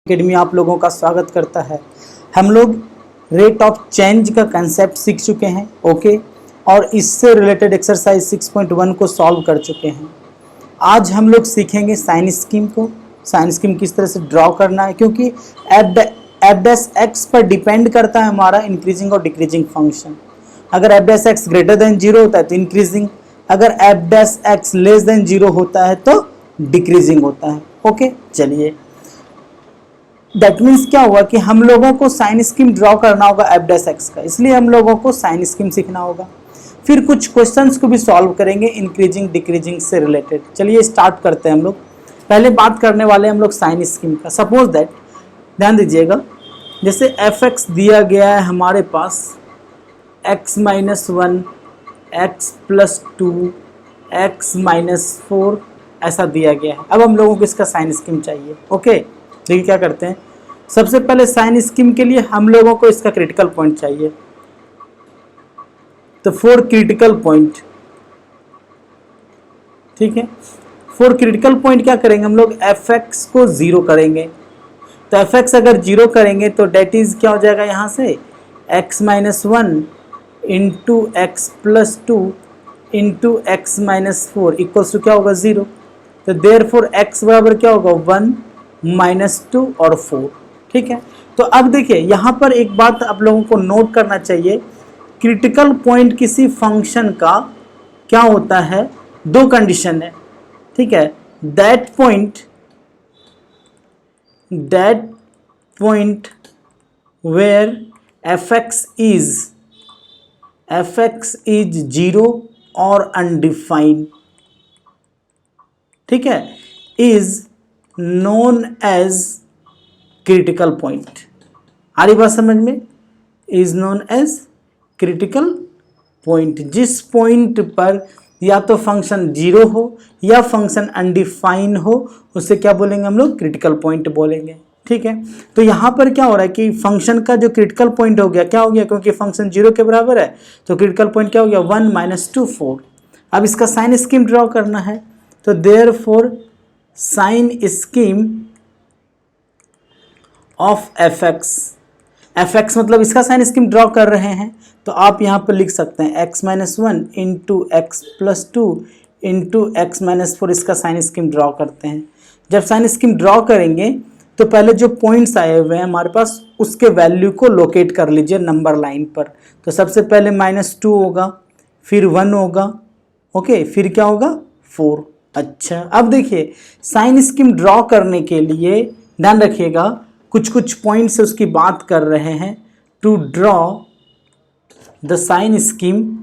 Academy आप लोगों का स्वागत करता है। हम लोग रेट ऑफ चेंज का कंसेप्ट सीख चुके हैं, ओके, और इससे रिलेटेड एक्सरसाइज 6.1 को सॉल्व कर चुके हैं। आज हम लोग सीखेंगे साइन स्कीम को। साइन स्कीम किस तरह से ड्रॉ करना है, क्योंकि एफ डैश एक्स पर डिपेंड करता है हमारा इंक्रीजिंग और डिक्रीजिंग फंक्शन। अगर F dash X greater than zero होता है तो इंक्रीजिंग, अगर F dash X less than zero होता है तो डिक्रीजिंग होता है। ओके, चलिए, दैट मीन्स क्या हुआ कि हम लोगों को साइन स्कीम ड्रॉ करना होगा एफ डैश एक्स का, इसलिए हम लोगों को साइन स्कीम सीखना होगा। फिर कुछ क्वेश्चंस को भी सॉल्व करेंगे इंक्रीजिंग डिक्रीजिंग से रिलेटेड। चलिए स्टार्ट करते हैं। हम लोग पहले बात करने वाले हम लोग साइन स्कीम का। सपोज दैट, ध्यान दीजिएगा, जैसे एफ एक्स दिया गया है हमारे पास X minus one, X plus two, X minus four, ऐसा दिया गया है। अब हम लोगों को इसका साइन स्कीम चाहिए। ओके, देखिए क्या करते हैं। सबसे पहले साइन स्कीम के लिए हम लोगों को इसका क्रिटिकल पॉइंट चाहिए, तो फोर क्रिटिकल पॉइंट, ठीक है। फोर क्रिटिकल पॉइंट क्या करेंगे हम लोग, एफ एक्स को जीरो करेंगे। तो एफ एक्स अगर जीरो करेंगे तो डेट इज क्या हो जाएगा, यहाँ से x minus one into x plus two into x minus four equals to क्या होगा, जीरो। तो देयर फोर एक्स बराबर क्या होगा, वन माइनस टू और फोर, ठीक है। तो अब देखिए यहाँ पर एक बात आप लोगों को नोट करना चाहिए, क्रिटिकल पॉइंट किसी फंक्शन का क्या होता है, दो कंडीशन है, ठीक है। That point where F X is zero और अनडिफाइंड, ठीक है, is known as critical point. आ रही बात समझ में, is known as critical point. जिस पॉइंट पर या तो फंक्शन जीरो हो या फंक्शन अनडिफाइन हो, उसे क्या बोलेंगे हम लोग, क्रिटिकल पॉइंट बोलेंगे, ठीक है। तो यहाँ पर क्या हो रहा है कि फंक्शन का जो क्रिटिकल पॉइंट हो गया, क्या हो गया, क्योंकि फंक्शन जीरो के बराबर है तो क्रिटिकल पॉइंट क्या हो गया, वन माइनस टू फोर। अब इसका साइन स्कीम ड्रॉ करना है, तो therefore sign scheme of f x मतलब इसका साइन स्कीम ड्रॉ कर रहे हैं, तो आप यहाँ पर लिख सकते हैं x minus one into x plus two into x minus four, इसका साइन स्कीम ड्रॉ करते हैं। जब साइन स्कीम ड्रॉ करेंगे तो पहले जो पॉइंट्स आए हुए हैं हमारे पास, उसके वैल्यू को लोकेट कर लीजिए नंबर लाइन पर। तो सबसे पहले माइनस टू होगा, फिर वन होगा, ओके, फिर क्या होगा, फोर। अच्छा, अब देखिए साइन स्कीम ड्रॉ करने के लिए ध्यान रखिएगा, कुछ कुछ पॉइंट से उसकी बात कर रहे हैं। To draw the sign scheme,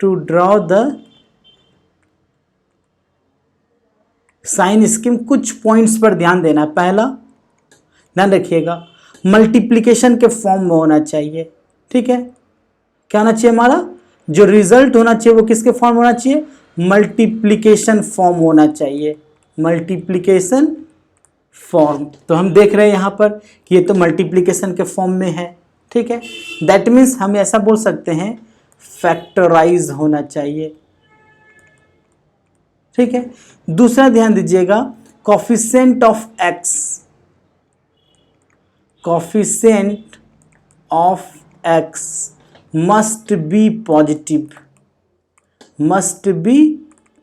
to draw the sign scheme, कुछ पॉइंट्स पर ध्यान देना है। पहला ध्यान रखिएगा, मल्टीप्लिकेशन के फॉर्म में होना चाहिए, ठीक है। क्या होना चाहिए, हमारा जो रिजल्ट होना चाहिए वो किसके फॉर्म होना चाहिए, मल्टीप्लिकेशन फॉर्म होना चाहिए, मल्टीप्लिकेशन फॉर्म। तो हम देख रहे हैं यहाँ पर कि ये तो मल्टीप्लिकेशन के फॉर्म में है, ठीक है। दैट मीन्स हम ऐसा बोल सकते हैं फैक्टराइज होना चाहिए, ठीक है। दूसरा ध्यान दीजिएगा, coefficient of x, coefficient of x must be positive, must be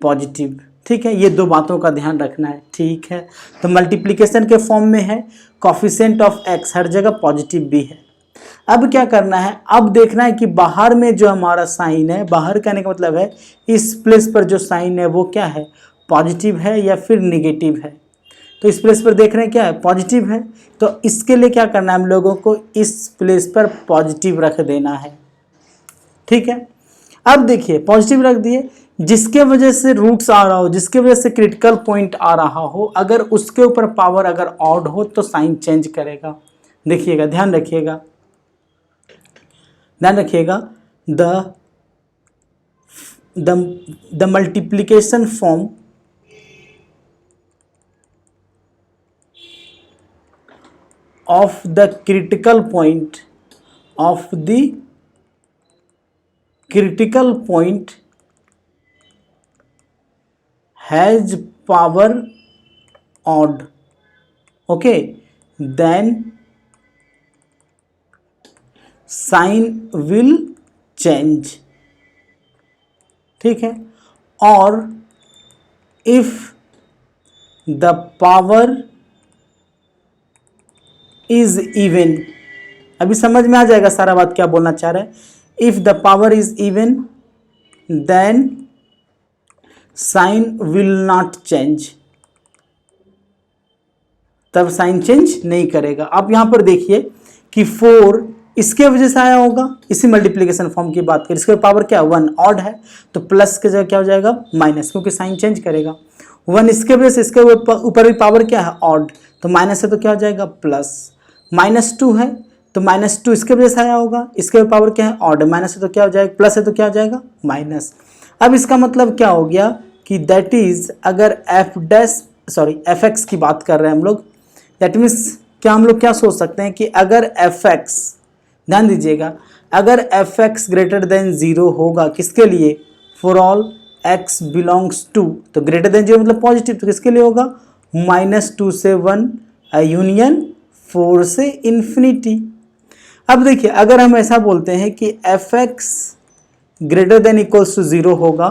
positive, ठीक है। ये दो बातों का ध्यान रखना है, ठीक है। तो मल्टीप्लिकेशन के फॉर्म में है, कोफिशिएंट ऑफ एक्स हर जगह पॉजिटिव भी है। अब क्या करना है, अब देखना है कि बाहर में जो हमारा साइन है, बाहर कहने का मतलब है इस प्लेस पर जो साइन है वो क्या है, पॉजिटिव है या फिर निगेटिव है। तो इस प्लेस पर देख रहे हैं क्या है, पॉजिटिव है। तो इसके लिए क्या करना है, हम लोगों को इस प्लेस पर पॉजिटिव रख देना है, ठीक है। अब देखिए पॉजिटिव रख दिए, जिसके वजह से रूट्स आ रहा हो, जिसके वजह से क्रिटिकल पॉइंट आ रहा हो, अगर उसके ऊपर पावर अगर ऑड हो तो साइन चेंज करेगा। देखिएगा, ध्यान रखिएगा, ध्यान रखिएगा, the multiplication form of the critical point, of the critical point has power odd, okay, then sign will change, ठीक है। और if the power is even, अभी समझ में आ जाएगा सारा बात क्या बोलना चाह रहा है। If the power is even then sign will not change, तब साइन चेंज नहीं करेगा। आप यहां पर देखिए कि 4 इसके वजह से आया होगा, इसी मल्टीप्लिकेशन फॉर्म की बात करें, इसके पावर क्या 1 ऑड है तो प्लस के जगह क्या हो जाएगा माइनस, क्योंकि साइन चेंज करेगा। 1 इसके वजह से, इसके ऊपर भी पावर क्या है ऑड, तो माइनस है तो क्या हो जाएगा प्लस। -2 है तो -2 इसके वजह से आया होगा, इसके पावर क्या है ऑड, माइनस है तो क्या हो जाएगा प्लस है तो क्या हो जाएगा माइनस। अब इसका मतलब क्या हो गया कि दैट इज अगर एफ एक्स की बात कर रहे हैं हम लोग, दैट मीन्स क्या हम लोग क्या सोच सकते हैं कि अगर एफ एक्स, ध्यान दीजिएगा, अगर एफ एक्स ग्रेटर देन 0 होगा किसके लिए, for all x belongs to, तो ग्रेटर देन 0 मतलब पॉजिटिव, तो किसके लिए होगा -2 से 1 यूनियन 4 से इन्फिनिटी। अब देखिए अगर हम ऐसा बोलते हैं कि f x greater than equals to 0 होगा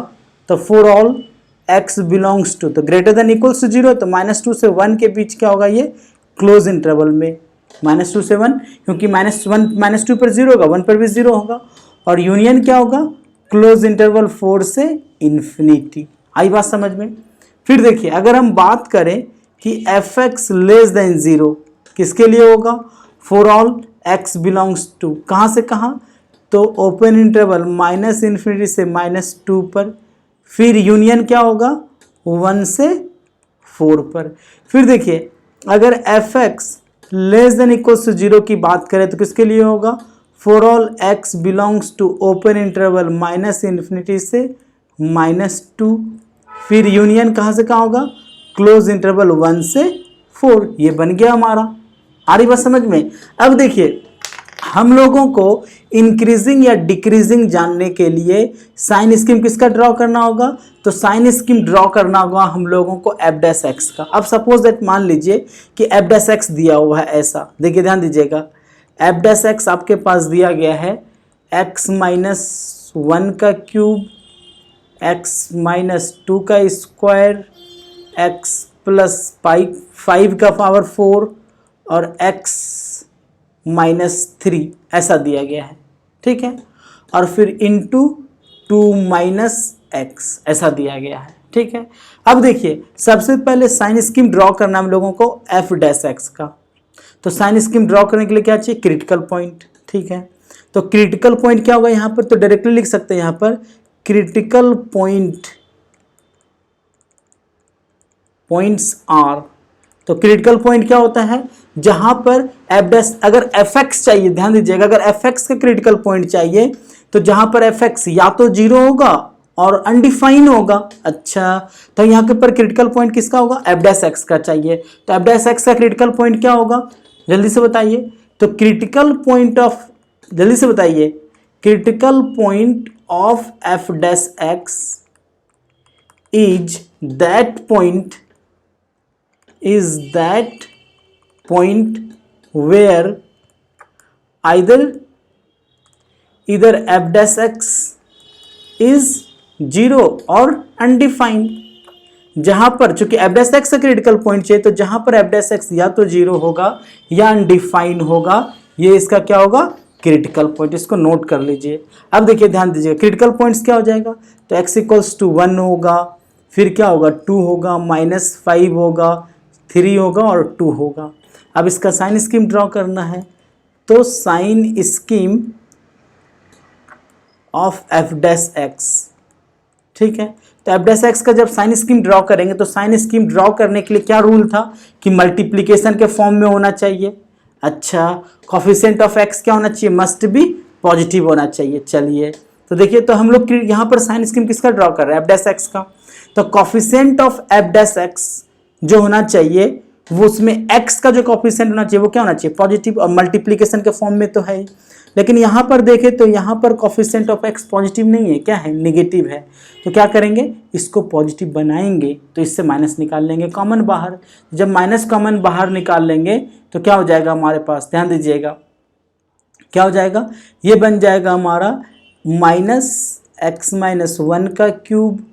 तो for all x belongs to, तो ग्रेटर देन इक्वल्स टू 0 तो -2 से 1 के बीच क्या होगा, ये क्लोज इंटरवल में -2 से 1, क्योंकि -2 पर 0 होगा, 1 पर भी 0 होगा, और यूनियन क्या होगा क्लोज इंटरवल 4 से इन्फिनिटी। आई बात समझ में। फिर देखिए अगर हम बात करें कि एफ एक्स लेस देन 0 किसके लिए होगा, for all x belongs to, कहाँ से कहाँ, तो ओपन इंटरवल -इन्फिनिटी से -2 पर, फिर यूनियन क्या होगा 1 से 4 पर। फिर देखिए अगर f x less than equals to 0 की बात करें तो किसके लिए होगा, for all x belongs to open interval -minus infinity से -2, फिर यूनियन कहाँ से कहाँ होगा क्लोज इंटरवल 1 से 4। ये बन गया हमारा, आ रही बात समझ में। अब देखिए हम लोगों को इंक्रीजिंग या डिक्रीजिंग जानने के लिए साइन स्कीम किसका ड्रॉ करना होगा, तो साइन स्कीम ड्रॉ करना होगा हम लोगों को एफ डैश एक्स का। अब सपोज दैट मान लीजिए कि एफ डैश एक्स दिया हुआ है ऐसा, देखिए ध्यान दीजिएगा, एफ डैश एक्स आपके पास दिया गया है x-1 का क्यूब, x-2 का स्क्वायर, x प्लस 5 का पावर 4 और x-3 ऐसा दिया गया है, ठीक है, और फिर इंटू 2 - x ऐसा दिया गया है, ठीक है। अब देखिए सबसे पहले साइन स्कीम ड्रॉ करना हम लोगों को एफ डैश एक्स का, तो साइन स्कीम ड्रॉ करने के लिए क्या चाहिए, क्रिटिकल पॉइंट, ठीक है। तो क्रिटिकल पॉइंट क्या होगा यहाँ पर, तो डायरेक्टली लिख सकते हैं यहाँ पर क्रिटिकल पॉइंट्स आर, तो क्रिटिकल पॉइंट क्या होता है जहां पर एफ डैश, अगर एफ एक्स चाहिए, ध्यान दीजिएगा, अगर एफ एक्स का क्रिटिकल पॉइंट चाहिए तो जहां पर एफ एक्स या तो 0 होगा और अनडिफाइन होगा। अच्छा, तो यहाँ के पर क्रिटिकल पॉइंट किसका होगा, एफ डैश एक्स का चाहिए, तो एफ डैश एक्स का क्रिटिकल पॉइंट क्या होगा, जल्दी से बताइए। तो क्रिटिकल पॉइंट ऑफ, जल्दी से बताइए, critical point of F dash x is that point where either f dash x is 0 और undefined, जहां पर चूंकि f dash x का क्रिटिकल पॉइंट चाहिए तो जहां पर f dash x या तो 0 होगा या अनडिफाइंड होगा, ये इसका क्या होगा क्रिटिकल पॉइंट, इसको नोट कर लीजिए। अब देखिए ध्यान दीजिए क्रिटिकल पॉइंट्स क्या हो जाएगा, तो x इक्वल्स टू 1 होगा, फिर क्या होगा 2 होगा, -5 होगा, 3 होगा और 2 होगा। अब इसका साइन स्कीम ड्रॉ करना है, तो sign scheme of F dash x, ठीक है। तो एफ डैश एक्स का जब साइन स्कीम ड्रॉ करेंगे तो साइन स्कीम ड्रॉ करने के लिए क्या रूल था कि मल्टीप्लिकेशन के फॉर्म में होना चाहिए। अच्छा, कोफिशिएंट ऑफ एक्स क्या होना चाहिए, मस्ट बी पॉजिटिव होना चाहिए। चलिए तो देखिए, तो हम लोग यहाँ पर साइन स्कीम किसका ड्रॉ कर रहे हैं, एफ डैश एक्स का। तो coefficient of F dash x जो होना चाहिए वो उसमें x का जो कोफिशिएंट होना चाहिए वो क्या होना चाहिए, पॉजिटिव, और मल्टीप्लिकेशन के फॉर्म में तो है ही। लेकिन यहाँ पर देखें तो यहाँ पर कोफिशिएंट ऑफ x पॉजिटिव नहीं है, क्या है, नेगेटिव है। तो क्या करेंगे, इसको पॉजिटिव बनाएंगे तो इससे माइनस निकाल लेंगे कॉमन बाहर। जब माइनस कॉमन बाहर निकाल लेंगे तो क्या हो जाएगा हमारे पास, ध्यान दीजिएगा, क्या हो जाएगा, ये बन जाएगा हमारा -x-1 का क्यूब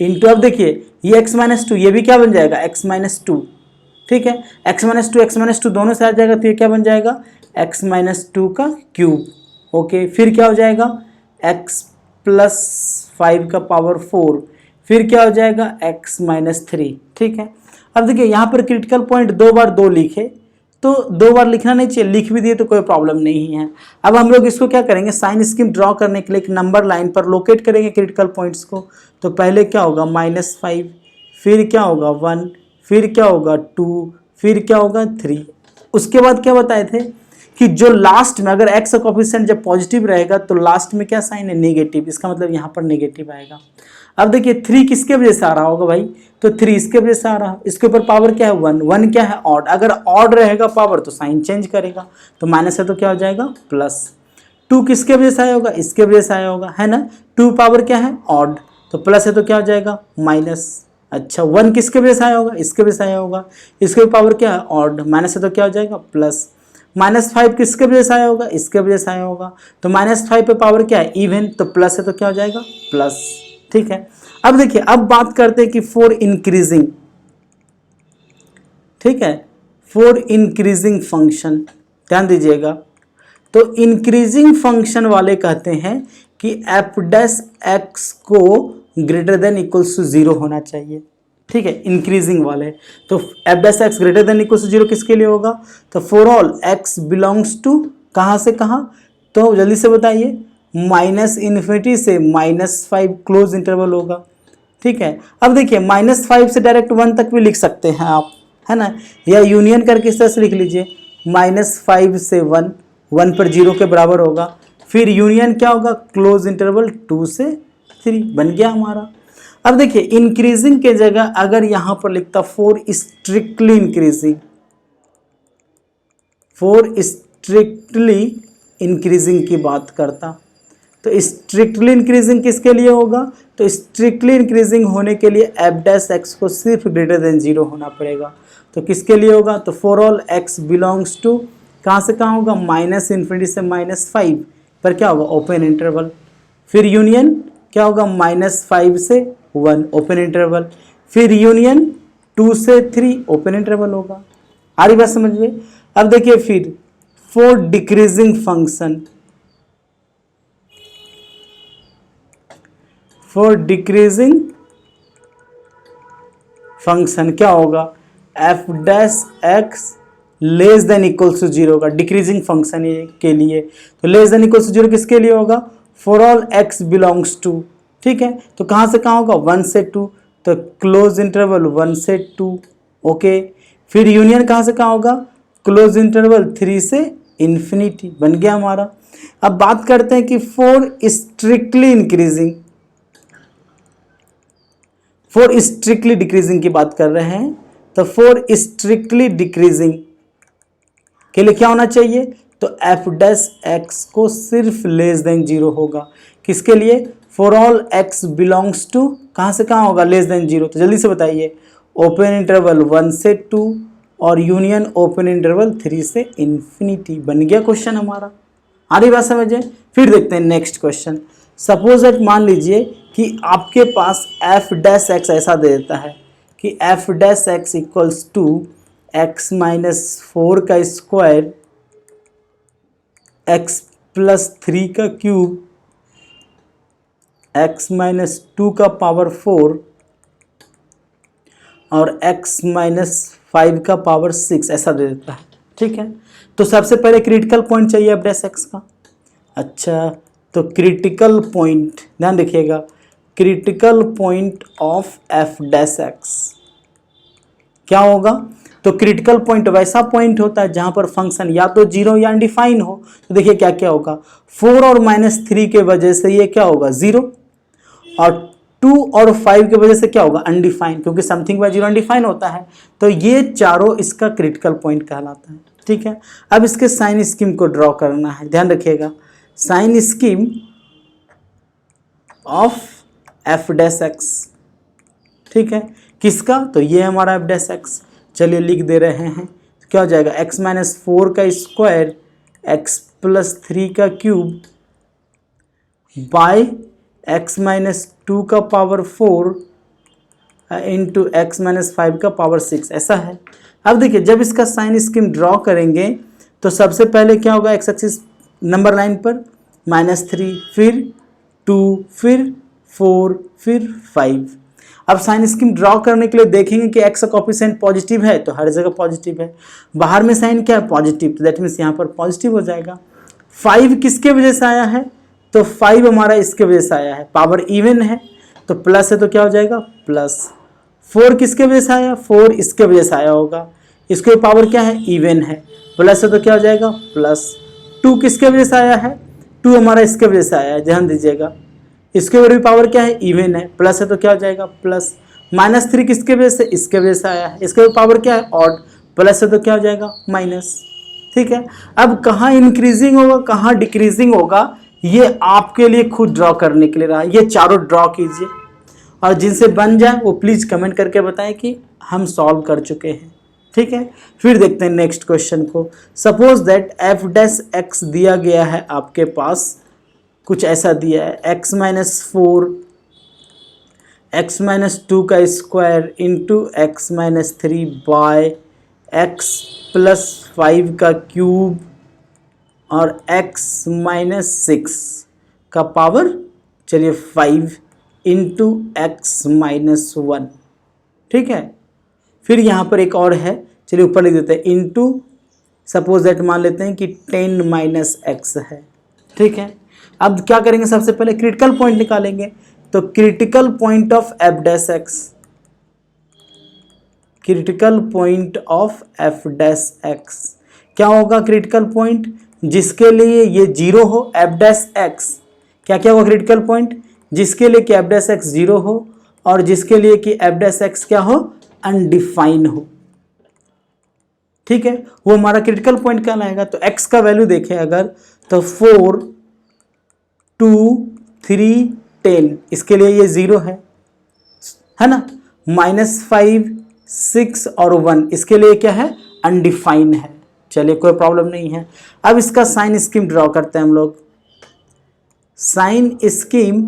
इंटू, अब देखिए ये x-2, ये भी क्या बन जाएगा, x-2, ठीक है, x-2 दोनों से आ जाएगा तो ये क्या बन जाएगा, x-2 का क्यूब। ओके, फिर क्या हो जाएगा, x+5 का पावर 4, फिर क्या हो जाएगा x-3, ठीक है। अब देखिए यहाँ पर क्रिटिकल पॉइंट 2 बार 2 लिखे तो 2 बार लिखना नहीं चाहिए, लिख भी दिए तो कोई प्रॉब्लम नहीं है। अब हम लोग इसको क्या करेंगे, साइन स्कीम ड्रॉ करने के लिए एक नंबर लाइन पर लोकेट करेंगे क्रिटिकल पॉइंट्स को। तो पहले क्या होगा -5, फिर क्या होगा 1, फिर क्या होगा 2, फिर क्या होगा 3। उसके बाद क्या बताए थे कि जो लास्ट में अगर x का कोफिशिएंट जब पॉजिटिव रहेगा तो लास्ट में क्या साइन है, नेगेटिव, इसका मतलब यहाँ पर नेगेटिव आएगा। अब देखिए 3 किसके वजह से आ रहा होगा भाई, तो 3 इसके वजह से आ रहा है, इसके ऊपर पावर क्या है 1, 1 क्या है ऑड, अगर ऑड रहेगा पावर तो साइन चेंज करेगा, तो माइनस है तो क्या हो जाएगा प्लस। 2 किसके वजह से आया होगा, इसके वजह से आया होगा, है ना, 2 पावर क्या है ऑड, तो प्लस है तो क्या हो जाएगा माइनस। अच्छा 1 किसके वजह से आया होगा, इसके वजह से आया होगा, इसके पावर क्या है ऑड, माइनस है तो क्या हो जाएगा प्लस। -5 किसके वजह से आया होगा, इसके वजह से आया होगा, तो -5 पे पावर क्या है इवन, तो प्लस है तो क्या हो जाएगा प्लस, ठीक है। अब देखिए अब बात करते हैं कि फॉर इंक्रीजिंग, ठीक है, फॉर इंक्रीजिंग फंक्शन, ध्यान दीजिएगा, तो इंक्रीजिंग फंक्शन वाले कहते हैं कि f' को ग्रेटर देन इक्वल्स टू 0 होना चाहिए, ठीक है, इंक्रीजिंग वाले। तो f' greater than equals to 0 किसके लिए होगा, तो for all x belongs to कहाँ से कहाँ, तो जल्दी से बताइए, -∞ से -5 क्लोज इंटरवल होगा, ठीक है। अब देखिए -5 से डायरेक्ट 1 तक भी लिख सकते हैं आप, है ना, या यूनियन करके इस तरह से लिख लीजिए, -5 से 1, 1 पर 0 के बराबर होगा, फिर यूनियन क्या होगा, क्लोज इंटरवल 2 से 3, बन गया हमारा। अब देखिए इंक्रीजिंग के जगह अगर यहां पर लिखता for strictly increasing, for strictly increasing की बात करता, तो स्ट्रिक्टली इंक्रीजिंग किसके लिए होगा, तो स्ट्रिक्टली इंक्रीजिंग होने के लिए f' को सिर्फ ग्रेटर देन 0 होना पड़ेगा, तो किसके लिए होगा, तो for all x belongs to कहाँ से कहाँ होगा, -∞ से -5 पर क्या होगा ओपन इंटरवल, फिर यूनियन क्या होगा -5 से 1 ओपन इंटरवल, फिर यूनियन 2 से 3 ओपन इंटरवल होगा। आ रही बात समझ में। अब देखिए फिर for decreasing function, for decreasing function क्या होगा, f' less than equals to 0 होगा डिक्रीजिंग फंक्शन के लिए, तो लेस देन इक्वल्स टू 0 किसके लिए होगा, for all x belongs to, ठीक है, तो कहाँ से कहाँ होगा 1 से 2, तो क्लोज इंटरवल 1 से 2, ओके, फिर यूनियन कहाँ से कहाँ होगा, क्लोज इंटरवल 3 से इन्फिनिटी, बन गया हमारा। अब बात करते हैं कि for strictly increasing, for strictly decreasing की बात कर रहे हैं, तो फॉर स्ट्रिक्टली डिक्रीजिंग के लिए क्या होना चाहिए, तो f' को सिर्फ लेस देन 0 होगा, किसके लिए, for all x belongs to कहाँ से कहाँ होगा लेस देन 0, तो जल्दी से बताइए, ओपन इंटरवल 1 से 2 और यूनियन ओपन इंटरवल 3 से इन्फिनिटी, बन गया क्वेश्चन हमारा। आ रही बात समझे। फिर देखते हैं नेक्स्ट क्वेश्चन। सपोज दैट मान लीजिए कि आपके पास f' ऐसा दे देता है कि f' इक्वल्स टू x-4 का स्क्वायर x+3 का क्यूब x-2 का पावर 4 और x-5 का पावर 6 ऐसा दे देता है, ठीक है। तो सबसे पहले क्रिटिकल पॉइंट चाहिए f' का। अच्छा तो क्रिटिकल पॉइंट ध्यान रखिएगा, क्रिटिकल पॉइंट ऑफ f' क्या होगा, तो क्रिटिकल पॉइंट वैसा पॉइंट होता है जहां पर फंक्शन या तो 0 या अनडिफाइन हो। तो देखिए क्या क्या होगा, 4 और -3 के वजह से ये क्या होगा 0, और 2 और 5 की वजह से क्या होगा, अनडिफाइंड, क्योंकि समथिंग बाय जीरो अनडिफाइंड होता है। तो ये चारों इसका क्रिटिकल पॉइंट कहलाता है। ठीक है, अब इसके साइन स्कीम को ड्रॉ करना है, ध्यान रखिएगा। Sign scheme of F dash x, ठीक है, किसका, तो ये हमारा एफ डैश एक्स। चलिए लिख दे रहे हैं, तो क्या हो जाएगा, x माइनस 4 का स्क्वायर x प्लस 3 का क्यूब बाय x माइनस 2 का पावर 4 इंटू एक्स माइनस 5 का पावर 6, ऐसा है। अब देखिए जब इसका साइन स्कीम ड्रॉ करेंगे तो सबसे पहले क्या होगा, एक्स एक्सिस नंबर लाइन पर -3, फिर 2, फिर 4, फिर 5। अब साइन स्कीम ड्रॉ करने के लिए देखेंगे कि एक्स का कोफिशिएंट पॉजिटिव है तो हर जगह पॉजिटिव है, बाहर में साइन क्या है, पॉजिटिव, तो दैट मीन्स यहाँ पर पॉजिटिव हो जाएगा। 5 किसके वजह से आया है, तो 5 हमारा इसके वजह से आया है, पावर इवन है तो प्लस है तो क्या हो जाएगा प्लस। 4 किसके वजह से आया, 4 इसके वजह से आया होगा, इसके पावर क्या है, इवन है, प्लस है तो क्या हो जाएगा प्लस। 2 किसके वजह से आया है, 2 हमारा इसके वजह से आया है, ध्यान दीजिएगा, इसके ऊपर भी पावर क्या है, इवन है, प्लस है तो क्या हो जाएगा प्लस। -3 किसके वजह से, इसके वजह से आया है, इसके ऊपर पावर क्या है, ऑड, प्लस है तो क्या हो जाएगा माइनस। ठीक है, अब कहाँ इंक्रीजिंग होगा कहाँ डिक्रीजिंग होगा ये आपके लिए खुद ड्रॉ करने के लिए रहा, ये चारों ड्रॉ कीजिए और जिनसे बन जाए वो प्लीज़ कमेंट करके बताएं कि हम सॉल्व कर चुके हैं। ठीक है, फिर देखते हैं नेक्स्ट क्वेश्चन को। Suppose that F dash x दिया गया है आपके पास, कुछ ऐसा दिया है, x माइनस 4 x माइनस 2 का square into x minus 3 by x plus 5 का क्यूब और x माइनस 6 का पावर, चलिए 5 इंटू एक्स माइनस 1। ठीक है, फिर यहाँ पर एक और है, चलिए ऊपर लिख देते हैं, इंटू सपोज दैट मान लेते हैं कि 10 माइनस एक्स है। ठीक है, अब क्या करेंगे, सबसे पहले क्रिटिकल पॉइंट निकालेंगे, तो critical point of F dash x, critical point of F dash X क्या होगा, क्रिटिकल पॉइंट जिसके लिए ये 0 हो, एफ डैश एक्स क्या क्या होगा क्रिटिकल पॉइंट, जिसके लिए कि एफ डैश एक्स 0 हो और जिसके लिए कि एफ डैश एक्स क्या हो, अनडिफाइन हो। ठीक है, वो हमारा क्रिटिकल पॉइंट कहलाएगा। तो x का वैल्यू देखें अगर, तो 4, 2, 3, 10, इसके लिए ये 0 है ना, -5, 6 और 1 इसके लिए क्या है, अनडिफाइन है। चलिए कोई प्रॉब्लम नहीं है। अब इसका साइन स्कीम ड्रॉ करते हैं हम लोग, sign scheme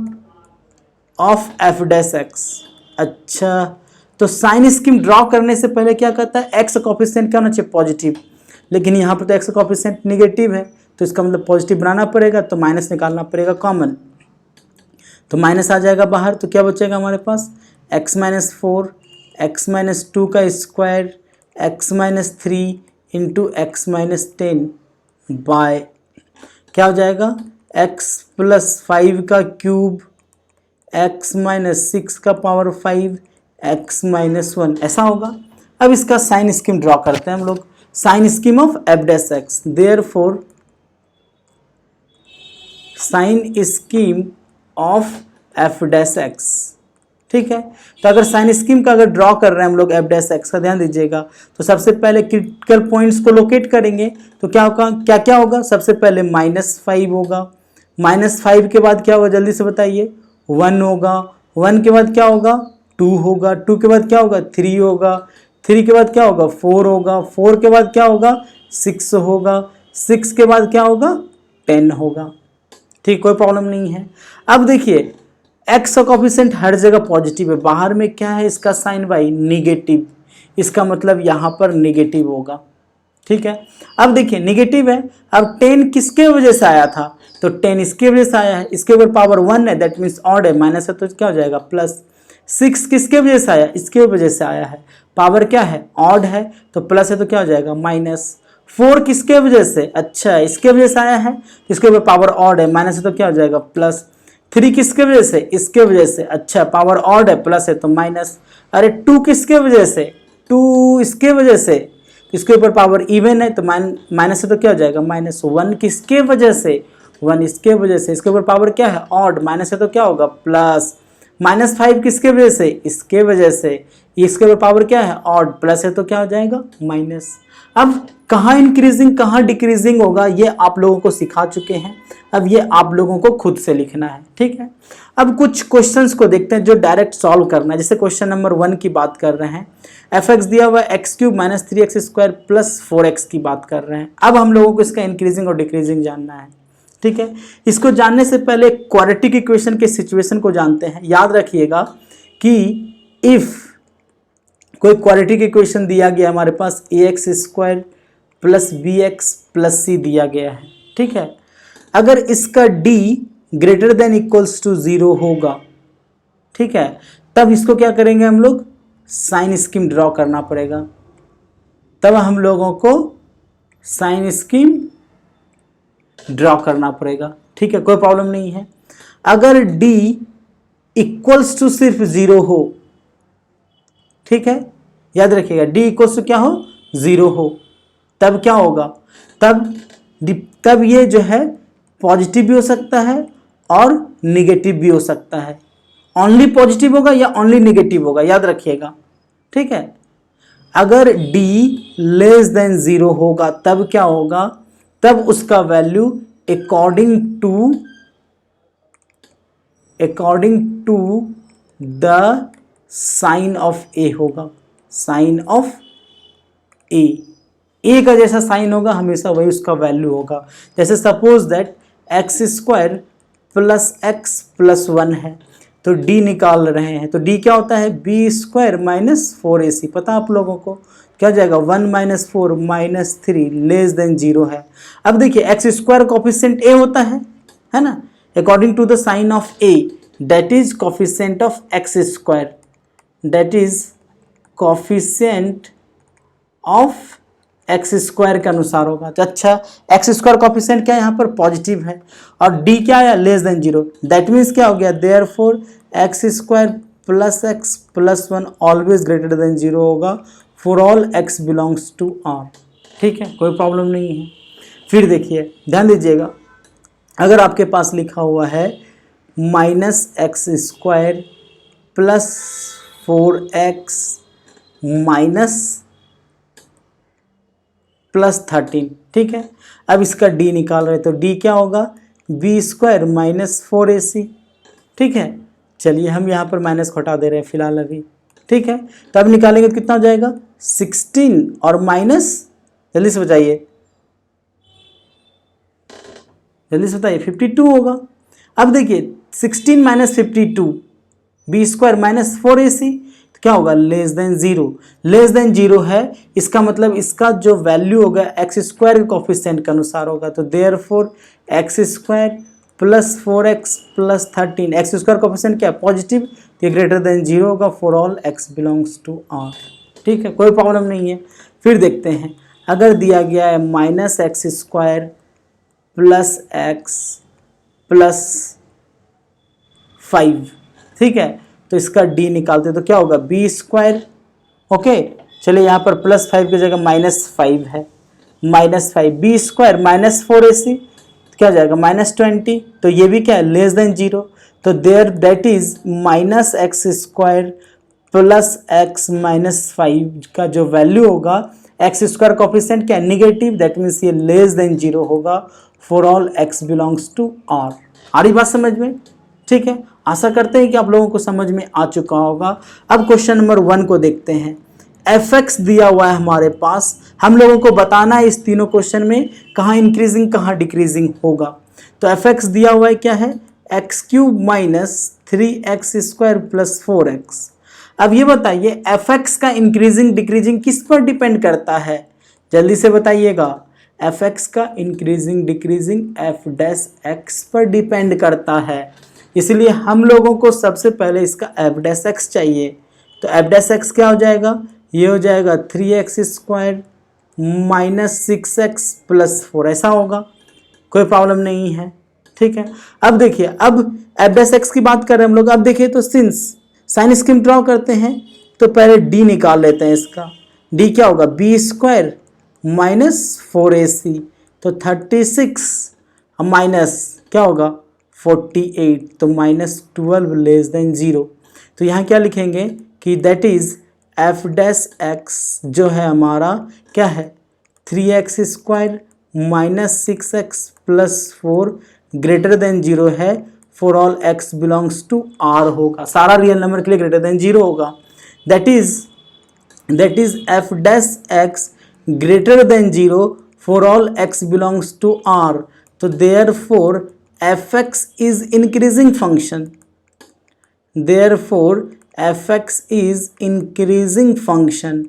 of F dash x. अच्छा, तो साइन स्कीम ड्रॉ करने से पहले क्या कहता है, एक्स कोफिशिएंट क्या होना चाहिए, पॉजिटिव, लेकिन यहाँ पर तो एक्स कोफिशिएंट निगेटिव है तो इसका मतलब पॉजिटिव बनाना पड़ेगा, तो माइनस निकालना पड़ेगा कॉमन, तो माइनस आ जाएगा बाहर, तो क्या बचेगा हमारे पास, x माइनस 4 x माइनस 2 का square x minus 3 into x minus 10 by क्या हो जाएगा, x प्लस 5 का क्यूब x माइनस 6 का पावर 5 x माइनस 1, ऐसा होगा। अब इसका साइन स्कीम ड्रॉ करते हैं हम लोग, sign scheme of F dash X, therefore sign scheme of F dash x. ठीक है, तो अगर साइन स्कीम का अगर ड्रॉ कर रहे हैं हम लोग एफ डैश एक्स का, ध्यान दीजिएगा, तो सबसे पहले क्रिटिकल पॉइंट्स को लोकेट करेंगे, तो क्या होगा, क्या क्या होगा, सबसे पहले -5 होगा, -5 के बाद क्या होगा, जल्दी से बताइए, 1 होगा, 1 के बाद क्या होगा, 2 होगा, 2 के बाद क्या होगा, 3 होगा, 3 के बाद क्या होगा, 4 होगा, 4 के बाद क्या होगा, 6 होगा, 6 के बाद क्या होगा, 10 होगा। ठीक, कोई प्रॉब्लम नहीं है। अब देखिए एक्स का कोफिशिएंट हर जगह पॉजिटिव है, बाहर में क्या है इसका साइन भाई, निगेटिव, इसका मतलब यहाँ पर निगेटिव होगा। ठीक है, अब देखिए निगेटिव है, अब 10 किसके वजह से आया था, तो 10 इसके वजह से आया है, इसके ऊपर पावर 1 है, दैट मीन्स ऑड है, माइनस है तो क्या हो जाएगा प्लस। 6 किसके वजह से आया, इसके वजह से आया है, पावर क्या है, ऑड है, तो प्लस है तो क्या हो जाएगा माइनस। 4 किसके वजह से, अच्छा इसके वजह से आया है, इसके ऊपर पावर ऑड है, माइनस है तो क्या हो जाएगा प्लस। 3 किसके वजह से, इसके वजह से, अच्छा पावर ऑड है, प्लस है तो माइनस। अरे 2 किसके वजह से, 2 इसके वजह से, इसके ऊपर पावर इवन है तो माइनस है तो क्या हो जाएगा माइनस। 1 किसके वजह से, 1 इसके वजह से, इसके ऊपर पावर क्या है, ऑड, माइनस है तो क्या होगा प्लस। -5 किसके वजह से, इसके वजह से, इसके पावर क्या है ऑड, प्लस है तो क्या हो जाएगा माइनस। अब कहाँ इंक्रीजिंग कहाँ डिक्रीजिंग होगा ये आप लोगों को सिखा चुके हैं, अब ये आप लोगों को खुद से लिखना है, ठीक है। अब कुछ क्वेश्चंस को देखते हैं जो डायरेक्ट सॉल्व करना है। जैसे क्वेश्चन नंबर 1 की बात कर रहे हैं, f(x) दिया हुआ है x³ - 3x² + 4x की बात कर रहे हैं। अब हम लोगों को इसका इंक्रीजिंग और डिक्रीजिंग जानना है, ठीक है। इसको जानने से पहले क्वाड्रेटिक इक्वेशन के सिचुएशन को जानते हैं। याद रखिएगा कि इफ कोई क्वाड्रेटिक इक्वेशन दिया गया हमारे पास ax² + bx + c दिया गया है, ठीक है। अगर इसका d > 0 होगा, ठीक है, तब इसको क्या करेंगे हम लोग, साइन स्कीम ड्रॉ करना पड़ेगा। तब हम लोगों को साइन स्कीम ड्रॉ करना पड़ेगा, ठीक है, कोई प्रॉब्लम नहीं है। अगर d = सिर्फ 0 हो, ठीक है, याद रखिएगा d = क्या हो 0 हो, तब क्या होगा, तब ये जो है पॉजिटिव भी हो सकता है और निगेटिव भी हो सकता है। ओनली पॉजिटिव होगा या ओनली निगेटिव होगा, याद रखिएगा, ठीक है। अगर d < 0 होगा तब क्या होगा, तब उसका value according to the sign of a होगा, साइन ऑफ a का जैसा साइन होगा हमेशा वही उसका वैल्यू होगा। जैसे सपोज दैट x² + x + 1 है, तो d निकाल रहे हैं, तो d क्या होता है b² - 4ac, पता आप लोगों को क्या जाएगा 1 - 4 - 3 < 0 है। अब देखिए x² कोफिशिएंट a होता है ना, according to the sign of a, that is coefficient of x², that is coefficient of x² के अनुसार होगा। तो अच्छा x² कोफिशिएंट क्या है यहाँ पर पॉजिटिव है और d क्या है < 0, दैट मीन्स क्या हो गया, देयरफॉर x² + x + 1 ऑलवेज > 0 होगा for all x belongs to R, ठीक है, कोई प्रॉब्लम नहीं है। फिर देखिए ध्यान दीजिएगा, अगर आपके पास लिखा हुआ है -x² + 4x + 13, ठीक है। अब इसका d निकाल रहे, तो d क्या होगा b² - 4ac, ठीक है। चलिए हम यहाँ पर माइनस को हटा दे रहे हैं फिलहाल अभी, ठीक है। तब निकालेंगे तो कितना हो जाएगा 16 और माइनस, जल्दी से बताइए 52 होगा। अब देखिए 16 - 52 b² - 4ac, तो क्या होगा < 0 है, इसका मतलब इसका जो वैल्यू होगा x² के कोफिशिएंट के अनुसार होगा। तो therefore x² + 4x + 13, x² coefficient क्या पॉजिटिव, तो ये > 0 होगा for all x belongs to R, ठीक है, कोई प्रॉब्लम नहीं है। फिर देखते हैं, अगर दिया गया है -x² + x + 5, ठीक है, तो इसका d निकालते तो क्या होगा b², ओके। चलिए यहाँ पर +5 की जगह -5 है, -5 b² - 4ac, क्या जाएगा -20, तो ये भी क्या है < 0, तो there that is -x² + x - 5 का जो वैल्यू होगा, x² कोफिशिएंट क्या निगेटिव, दैट मीन्स ये < 0 होगा for all x belongs to R। आ रही बात समझ में, ठीक है। आशा करते हैं कि आप लोगों को समझ में आ चुका होगा। अब क्वेश्चन नंबर 1 को देखते हैं। f(x) दिया हुआ है हमारे पास, हम लोगों को बताना है इस तीनों क्वेश्चन में कहाँ इंक्रीजिंग कहाँ डिक्रीजिंग होगा। तो f(x) दिया हुआ है क्या है x³ - 3x² + 4x। अब ये बताइए f(x) का इंक्रीजिंग डिक्रीजिंग किस पर डिपेंड करता है, जल्दी से बताइएगा। f(x) का इंक्रीजिंग डिक्रीजिंग f'(x) पर डिपेंड करता है, इसलिए हम लोगों को सबसे पहले इसका f'(x) चाहिए। तो f'(x) क्या हो जाएगा, ये हो जाएगा 3x² - 6x + 4, ऐसा होगा, कोई प्रॉब्लम नहीं है, ठीक है। अब देखिए, अब f'(x) की बात कर रहे हैं हम लोग। अब देखिए तो सिंस साइन स्कीम ड्रॉ करते हैं, तो पहले d निकाल लेते हैं। इसका d क्या होगा b² - 4ac, तो 36 माइनस क्या होगा 48, तो -12 लेस देन 0। तो यहाँ क्या लिखेंगे कि that is F dash x जो है हमारा क्या है 3x² -6x + 4 ग्रेटर देन 0 है for all x belongs to R होगा, सारा रियल नंबर के लिए ग्रेटर देन 0 होगा। That is F dash X greater than 0 for all x belongs to R। तो therefore fx is increasing function, therefore fx is increasing function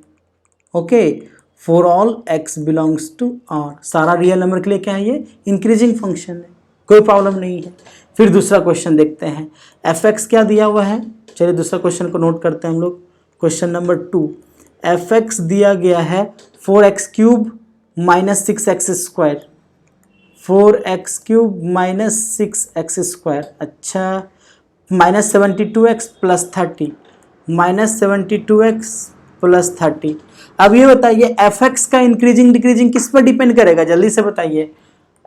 okay for all x belongs to R। सारा real number के लिए क्या है, ये increasing function है, कोई problem नहीं है। फिर दूसरा क्वेश्चन देखते हैं, fx क्या दिया हुआ है, चलिए दूसरा क्वेश्चन को नोट करते हैं हम लोग। क्वेश्चन नंबर 2, fx दिया गया है 4x³ -6x², 4x³ -6x², अच्छा -72x + 30, -72x + 30। अब ये बताइए fx का इंक्रीजिंग डिक्रीजिंग किस पर डिपेंड करेगा, जल्दी से बताइए।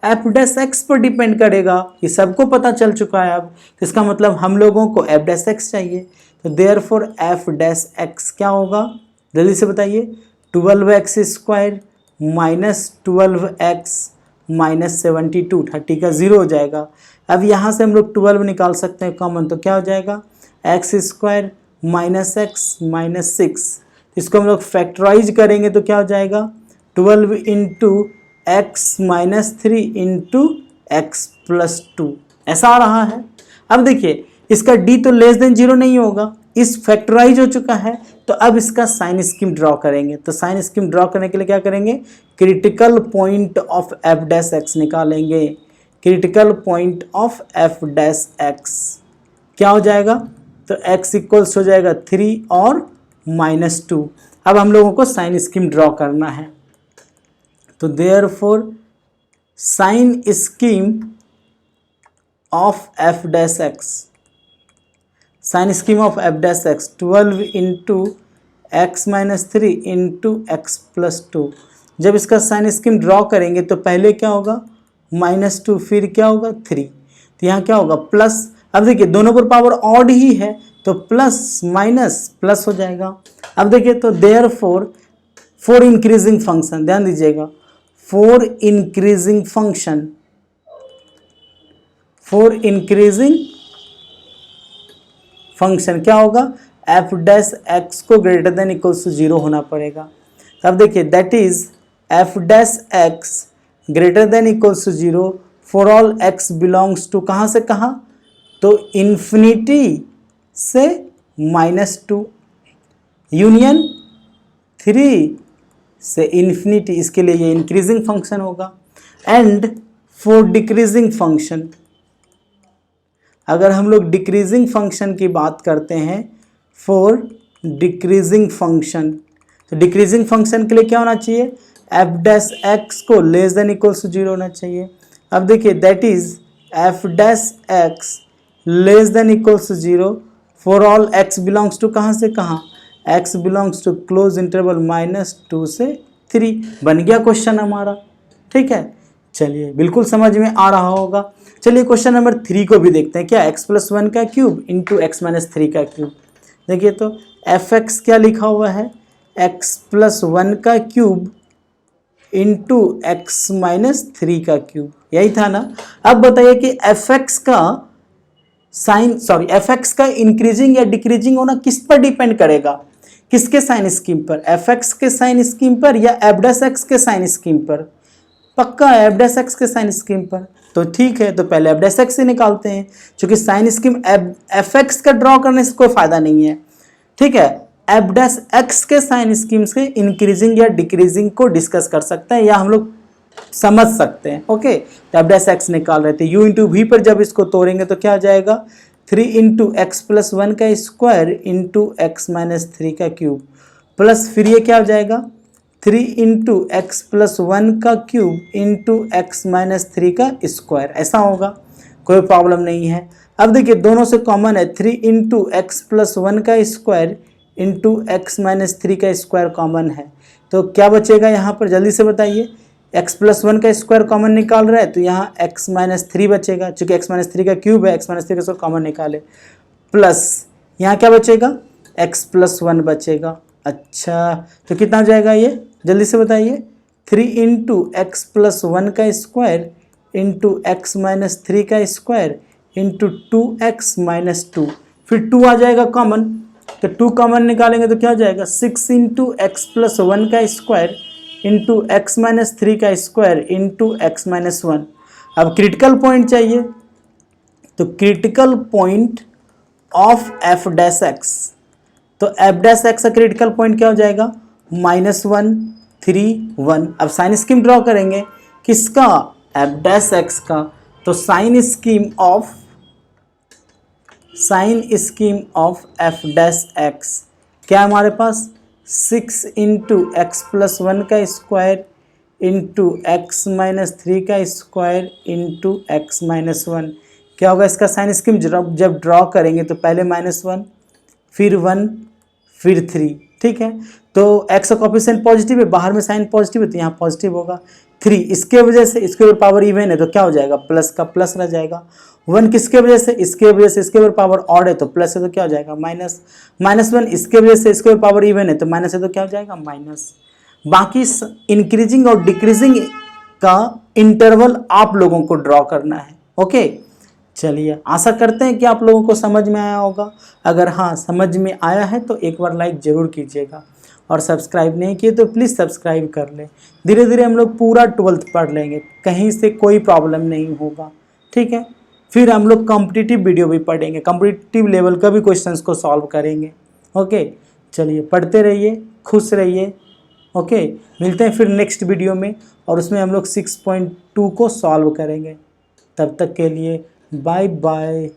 एफ डैश एक्स पर डिपेंड करेगा, ये सबको पता चल चुका है अब। तो इसका मतलब हम लोगों को एफ डैश एक्स चाहिए, तो देयरफॉर एफ डैश एक्स क्या होगा, जल्दी से बताइए। 12x² -12x -72, 30 का 0 हो जाएगा। अब यहाँ से हम लोग 12 निकाल सकते हैं कॉमन, तो क्या हो जाएगा x² -x -6। इसको हम लोग फैक्टराइज करेंगे तो क्या हो जाएगा 12 × x - 3 × x + 2, ऐसा आ रहा है। अब देखिए इसका d तो लेस देन 0 नहीं होगा, इस फैक्टराइज हो चुका है, तो अब इसका साइन स्कीम ड्रॉ करेंगे। तो साइन स्कीम ड्रॉ करने के लिए क्या करेंगे, critical point of F dash X निकालेंगे। Critical point of F dash X क्या हो जाएगा, तो x इक्वल्स हो जाएगा 3 और -2। अब हम लोगों को साइन स्कीम ड्रॉ करना है, तो therefore sign scheme of F dash X, sign scheme of F dash X 12 × x - 3 × x + 2। जब इसका साइन स्कीम ड्रॉ करेंगे तो पहले क्या होगा -2, फिर क्या होगा 3, तो यहाँ क्या होगा प्लस। अब देखिए दोनों पर पावर ऑड ही है, तो प्लस माइनस प्लस हो जाएगा। अब देखिए तो देयरफॉर फॉर इंक्रीजिंग फंक्शन, ध्यान दीजिएगा, for increasing function, for increasing function क्या होगा, एफ डैश एक्स को ग्रेटर देन इक्वल्स टू 0 होना पड़ेगा। अब देखिए that is F dash X greater than equals to 0 for all X belongs to कहाँ से कहाँ, तो इन्फिनिटी से -2 यूनियन 3 से इन्फिनिटी, इसके लिए ये इंक्रीजिंग फंक्शन होगा। एंड फॉर डिक्रीजिंग फंक्शन, अगर हम लोग डिक्रीजिंग फंक्शन की बात करते हैं, फॉर डिक्रीजिंग फंक्शन, तो डिक्रीजिंग फंक्शन के लिए क्या होना चाहिए, एफ डैश एक्स को लेस देन इक्वल्स टू 0 होना चाहिए। अब देखिए that is F dash X less than equals to 0 for all X belongs to कहाँ से कहाँ, x belongs to close interval -2 से 3। बन गया क्वेश्चन हमारा, ठीक है। चलिए बिल्कुल समझ में आ रहा होगा। चलिए क्वेश्चन नंबर 3 को भी देखते हैं, क्या x + 1 का क्यूब × x - 3 का क्यूब। देखिए तो fx क्या लिखा हुआ है, x + 1 का क्यूब × x - 3 का क्यूब, यही था ना। अब बताइए कि fx का इंक्रीजिंग या डिक्रीजिंग होना किस पर डिपेंड करेगा, किसके साइन स्कीम पर, fx के साइन स्कीम पर या एफ डैश एक्स के साइन स्कीम पर, पक्का एफ डैश एक्स के साइन स्कीम पर। तो ठीक है, तो पहले एफ डैश एक्स से निकालते हैं, क्योंकि साइन स्कीम एफ एक्स का ड्रॉ करने से कोई फायदा नहीं है, ठीक है। एफ डैश एक्स के साइन स्कीम से इंक्रीजिंग या डिक्रीजिंग को डिस्कस कर सकते हैं या हम लोग समझ सकते हैं, ओके। तो एफ डैश एक्स निकाल रहे थे, u × v पर जब इसको तोड़ेंगे तो क्या आ जाएगा 3 × x + 1 का स्क्वायर × x - 3 का क्यूब, प्लस फिर ये क्या हो जाएगा 3 × x + 1 का क्यूब × x - 3 का स्क्वायर, ऐसा होगा, कोई प्रॉब्लम नहीं है। अब देखिए दोनों से कॉमन है, 3 × x + 1 का स्क्वायर × x - 3 का स्क्वायर कॉमन है, तो क्या बचेगा यहाँ पर, जल्दी से बताइए। x प्लस 1 का स्क्वायर कॉमन निकाल रहा है तो यहाँ x माइनस 3 बचेगा, चूंकि x माइनस 3 का क्यूब है, x माइनस 3 का स्क्वायर कॉमन निकाले, प्लस यहाँ क्या बचेगा, x प्लस 1 बचेगा। अच्छा तो कितना हो जाएगा ये, जल्दी से बताइए, 3 इंटू एक्स प्लस 1 का स्क्वायर इंटू एक्स माइनस 3 का स्क्वायर इंटू 2x माइनस 2, फिर 2 आ जाएगा कॉमन, तो 2 कॉमन निकालेंगे तो क्या हो जाएगा, 6 इंटू एक्स प्लस 1 का स्क्वायर इंटू एक्स माइनस 3 का स्क्वायर इंटू एक्स माइनस 1। अब क्रिटिकल पॉइंट चाहिए, तो critical point of F dash x, तो एफ डैश एक्स का क्रिटिकल पॉइंट क्या हो जाएगा, -1 3 1। अब साइन स्कीम ड्रॉ करेंगे किसका, एफ डैश एक्स का, तो sign scheme of F dash X क्या है हमारे पास, 6 इंटू एक्स प्लस 1 का स्क्वायर इंटू एक्स माइनस 3 का स्क्वायर इंटू एक्स माइनस 1। क्या होगा इसका साइन स्कीम, जब ड्रॉ करेंगे तो पहले -1 फिर 1 फिर 3, ठीक है। तो x का कोफिशिएंट पॉजिटिव है, बाहर में साइन पॉजिटिव है तो यहाँ पॉजिटिव होगा। 3 इसके वजह से, इसके ऊपर पावर इवन है तो क्या हो जाएगा, प्लस का प्लस रह जाएगा। 1 किसके वजह से, इसके वजह से, इसके ऊपर पावर ऑड है तो प्लस है तो क्या हो जाएगा माइनस। -1 इसके वजह से, इसके ऊपर पावर इवन है तो माइनस है तो क्या हो जाएगा माइनस। बाकी इंक्रीजिंग और डिक्रीजिंग का इंटरवल आप लोगों को ड्रॉ करना है। ओके चलिए, आशा करते हैं कि आप लोगों को समझ में आया होगा। अगर हाँ समझ में आया है तो एक बार लाइक ज़रूर कीजिएगा, और सब्सक्राइब नहीं किए तो प्लीज़ सब्सक्राइब कर लें। धीरे धीरे हम लोग पूरा 12th पढ़ लेंगे, कहीं से कोई प्रॉब्लम नहीं होगा, ठीक है। फिर हम लोग कॉम्पिटिटिव वीडियो भी पढ़ेंगे, कॉम्पिटिटिव लेवल का भी क्वेश्चंस को सॉल्व करेंगे। ओके चलिए, पढ़ते रहिए, खुश रहिए। ओके मिलते हैं फिर नेक्स्ट वीडियो में, और उसमें हम लोग 6.2 को सॉल्व करेंगे। तब तक के लिए बाय बाय।